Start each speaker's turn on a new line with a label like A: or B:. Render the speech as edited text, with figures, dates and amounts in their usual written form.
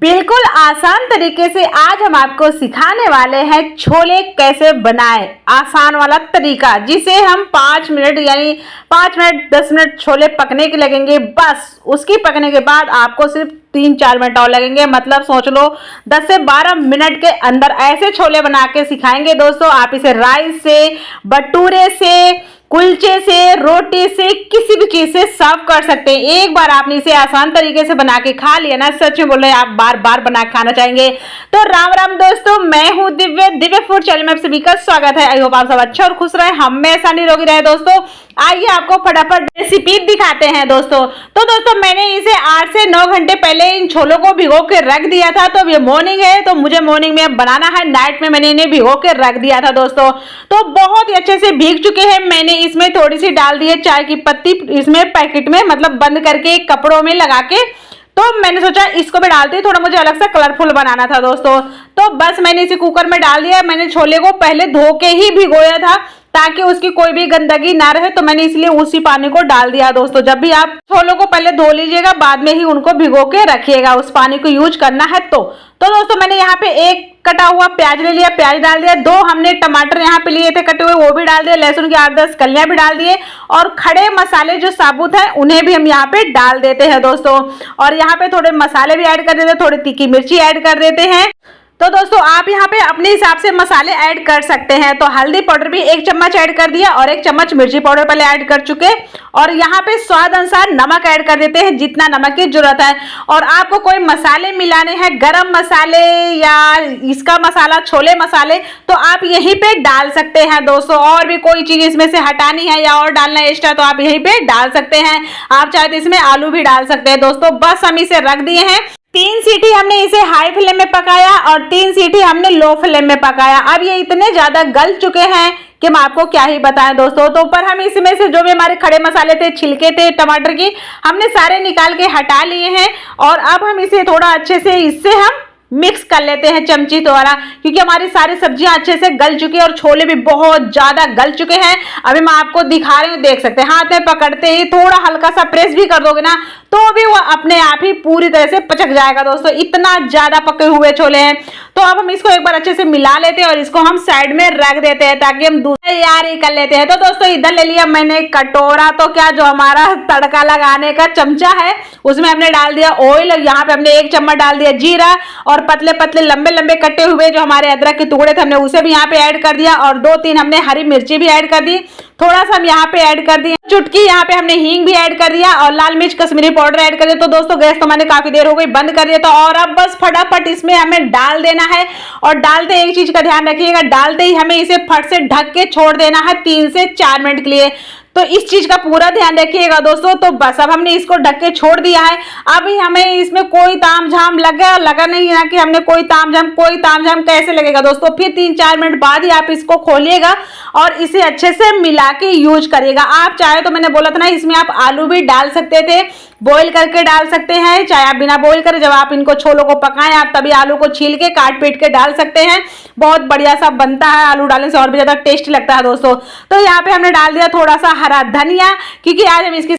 A: बिल्कुल आसान तरीके से आज हम आपको सिखाने वाले हैं छोले कैसे बनाएं। आसान वाला तरीका जिसे हम 5 मिनट यानी 5 मिनट 10 मिनट छोले पकने के लगेंगे। बस उसकी पकने के बाद आपको सिर्फ 3-4 मिनट और लगेंगे। मतलब सोच लो 10 से 12 मिनट के अंदर ऐसे छोले बना के सिखाएंगे दोस्तों। आप इसे राइस से, भटूरे से, कुलचे से, रोटी से, किसी भी चीज से सर्व कर सकते हैं। एक बार आपने इसे आसान तरीके से बना के खा लिया ना, सच में बोल रहे हैं आप बार बार बना के खाना चाहेंगे। तो राम राम दोस्तों, मैं हूं दिव्य फूड चैनल में आप सभी का स्वागत है। आई होप आप सब अच्छे और खुश रहे, हमेशा निरोगी रहे। दोस्तों आइए आपको फटाफट रेसिपी दिखाते हैं दोस्तों। तो दोस्तों मैंने इसे 8 से 9 घंटे पहले इन छोलों को भिगो के रख दिया था। तो ये मॉर्निंग है तो मुझे मॉर्निंग में बनाना है, नाइट में मैंने इन्हें भिगो के रख दिया था दोस्तों। तो बहुत ही अच्छे से भीग चुके हैं। मैंने इसमें थोड़ी सी डाल दी है चाय की पत्ती, इसमें पैकेट में मतलब बंद करके कपड़ों में लगा के। तो मैंने सोचा इसको भी डालती हूँ, थोड़ा मुझे अलग सा कलरफुल बनाना था दोस्तों। तो बस मैंने इसे कुकर में डाल दिया। मैंने छोले को पहले धो के ही भिगोया था ताकि उसकी कोई भी गंदगी ना रहे, तो मैंने इसलिए उसी पानी को डाल दिया दोस्तों। जब भी आप छोलों को पहले धो लीजिएगा, बाद में ही उनको भिगो के रखिएगा, उस पानी को यूज करना है। तो दोस्तों मैंने यहाँ पे एक कटा हुआ प्याज ले लिया, प्याज डाल दिया। 2 हमने टमाटर यहाँ पे लिए थे कटे हुए, वो भी डाल दिए। लहसुन की 8-10 कलियां भी डाल दिए। और खड़े मसाले जो साबुत हैं उन्हें भी हम यहाँ पे डाल देते हैं दोस्तों। और यहाँ पे थोड़े मसाले भी ऐड कर देते हैं, थोड़ी तीखी मिर्ची ऐड कर देते हैं। तो दोस्तों आप यहाँ पे अपने हिसाब से मसाले ऐड कर सकते हैं। तो हल्दी पाउडर भी 1 चम्मच ऐड कर दिया और 1 चम्मच मिर्ची पाउडर पहले ऐड कर चुके। और यहाँ पे स्वाद अनुसार नमक ऐड कर देते हैं, जितना नमक की जरूरत है। और आपको कोई मसाले मिलाने हैं, गरम मसाले या इसका मसाला, छोले मसाले, तो आप यहीं पे डाल सकते हैं दोस्तों। और भी कोई चीज इसमें से हटानी है या और डालना है एक्स्ट्रा, तो आप यहीं पे डाल सकते हैं। आप चाहे तो इसमें आलू भी डाल सकते हैं दोस्तों। बस हम इसे रख दिए हैं। 3 सीटी हमने इसे हाई फ्लेम में पकाया और 3 सीटी हमने लो फ्लेम में पकाया। अब ये इतने ज्यादा गल चुके हैं कि मैं आपको क्या ही बताएं दोस्तों। तो ऊपर हम इसमें से जो भी हमारे खड़े मसाले थे, छिलके थे टमाटर की, हमने सारे निकाल के हटा लिए हैं। और अब हम इसे थोड़ा अच्छे से इससे हम मिक्स कर लेते हैं चमची द्वारा, क्योंकि हमारी सारी सब्जियां अच्छे से गल चुकी है और छोले भी बहुत ज्यादा गल चुके हैं। अभी मैं आपको दिखा रही हूँ, देख सकते हैं। हाथ में पकड़ते ही थोड़ा हल्का सा प्रेस भी कर दोगे ना, तो भी वो अपने आप ही पूरी तरह से पचक जाएगा दोस्तों। इतना ज्यादा पके हुए छोले हैं। तो अब हम इसको एक बार अच्छे से मिला लेते हैं और इसको हम साइड में रख देते हैं ताकि हम दूसरी तैयारी कर लेते हैं। तो दोस्तों इधर ले लिया मैंने कटोरा, तो क्या जो हमारा तड़का लगाने का चमचा है उसमें हमने डाल दिया ऑयल। यहाँ पे हमने 1 चम्मच डाल दिया जीरा। और पतले पतले लंबे लंबे कटे हुए जो हमारे अदरक के टुकड़े थे हमने उसे भी यहाँ पे ऐड कर दिया। और 2-3 हमने हरी मिर्ची भी ऐड कर दी। थोड़ा सा हम यहाँ पे ऐड कर दिए चुटकी, यहाँ पे हमने हींग भी ऐड कर दिया और लाल मिर्च कश्मीरी पाउडर ऐड कर दिया। तो दोस्तों गैस तो मैंने काफी देर हो गई बंद कर दिया था। और अब बस फटाफट इसमें हमें डाल देना है। और डालते एक चीज का ध्यान रखिएगा, डालते ही हमें इसे फट से ढक के छोड़ देना है 3 से 4 मिनट के लिए। तो इस चीज का पूरा ध्यान रखिएगा दोस्तों। तो बस अब हमने इसको ढक के छोड़ दिया है। अभी हमें इसमें कोई तामझाम लगा नहीं है कि हमने कोई तामझाम कैसे लगेगा दोस्तों। फिर 3-4 मिनट बाद ही आप इसको खोलिएगा और इसे अच्छे से मिला के यूज करिएगा। आप चाहे तो मैंने बोला था ना, इसमें आप आलू भी डाल सकते थे, बॉईल करके डाल सकते हैं, चाहे आप बिना बॉईल करें, जब आप इनको छोलों को पकाएं आप तभी आलू को छील के काट पीट के डाल सकते हैं। बहुत बढ़िया सा बनता है, आलू डालने से और भी ज्यादा टेस्टी लगता है दोस्तों। तो यहाँ पे हमने डाल दिया थोड़ा सा हरा धनिया, क्योंकि आज हम इसकी